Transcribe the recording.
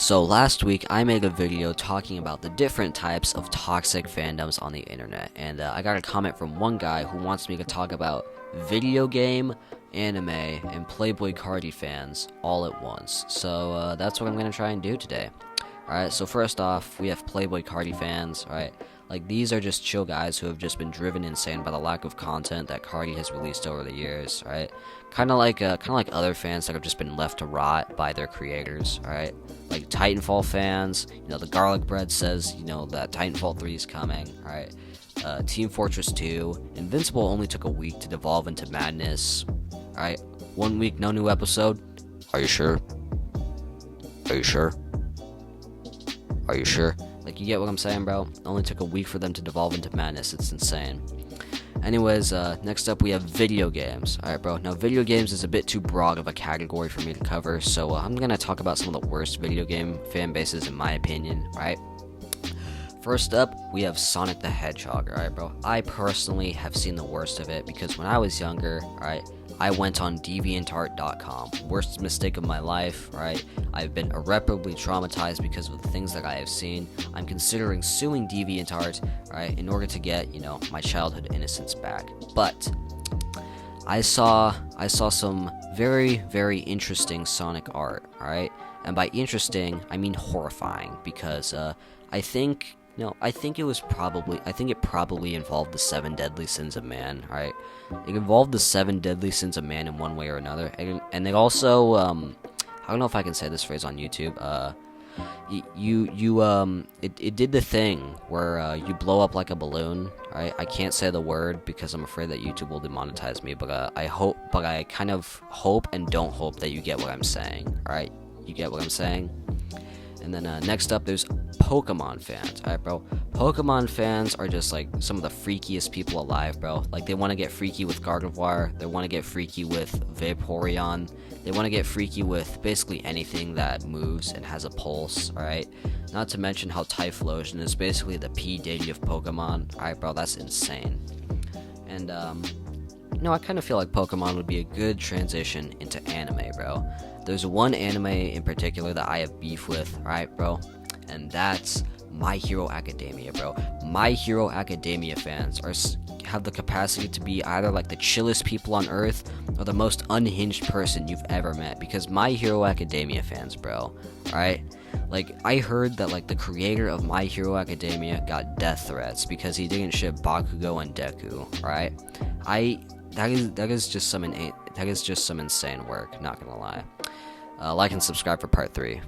So last week I made a video talking about the different types of toxic fandoms on the internet, and I got a comment from one guy who wants me to talk about video game, anime, and Playboy Cardi fans all at once. So that's what I'm going to try and do today. Alright, so first off, we have Playboy Cardi fans, right? Like, these are just chill guys who have just been driven insane by the lack of content that Cardi has released over the years, right? Kind of like other fans that have just been left to rot by their creators, right? Like Titanfall fans, the Garlic Bread says, that Titanfall 3 is coming, right? Team Fortress 2, Invincible only took a week to devolve into madness, right? 1 week, no new episode. Are you sure? Are you sure? Are you sure? Like, you get what I'm saying, bro? It only took a week for them to devolve into madness. It's insane. Anyways, next up we have video games. Alright, bro. Now, video games is a bit too broad of a category for me to cover, so I'm gonna talk about some of the worst video game fan bases in my opinion, right? First up, we have Sonic the Hedgehog, alright, bro? I personally have seen the worst of it because when I was younger, alright, I went on deviantart.com. Worst mistake of my life, right? I've been irreparably traumatized because of the things that I have seen. I'm considering suing DeviantArt, right, in order to get, my childhood innocence back. But I saw some very, very interesting Sonic art, alright? And by interesting, I mean horrifying, because I think it probably involved the 7 deadly sins of man, right? It involved the 7 deadly sins of man in one way or another, and they also, I don't know if I can say this phrase on YouTube, it did the thing where, you blow up like a balloon, right? I can't say the word because I'm afraid that YouTube will demonetize me, but I kind of hope and don't hope that you get what I'm saying, right? You get what I'm saying? And then next up, there's Pokemon fans. Alright, bro. Pokemon fans are just like some of the freakiest people alive, bro. Like, they want to get freaky with Gardevoir. They want to get freaky with Vaporeon. They want to get freaky with basically anything that moves and has a pulse. Alright. Not to mention how Typhlosion is basically the P Diddy of Pokemon. Alright, bro. That's insane. And I kind of feel like Pokemon would be a good transition into anime, bro. There's one anime in particular that I have beef with, right, bro? And that's My Hero Academia, bro. My Hero Academia fans have the capacity to be either like the chillest people on earth or the most unhinged person you've ever met. Because My Hero Academia fans, bro, right? Like, I heard that like the creator of My Hero Academia got death threats because he didn't ship Bakugo and Deku, right? That is just some insane work, not gonna lie. Like and subscribe for part 3.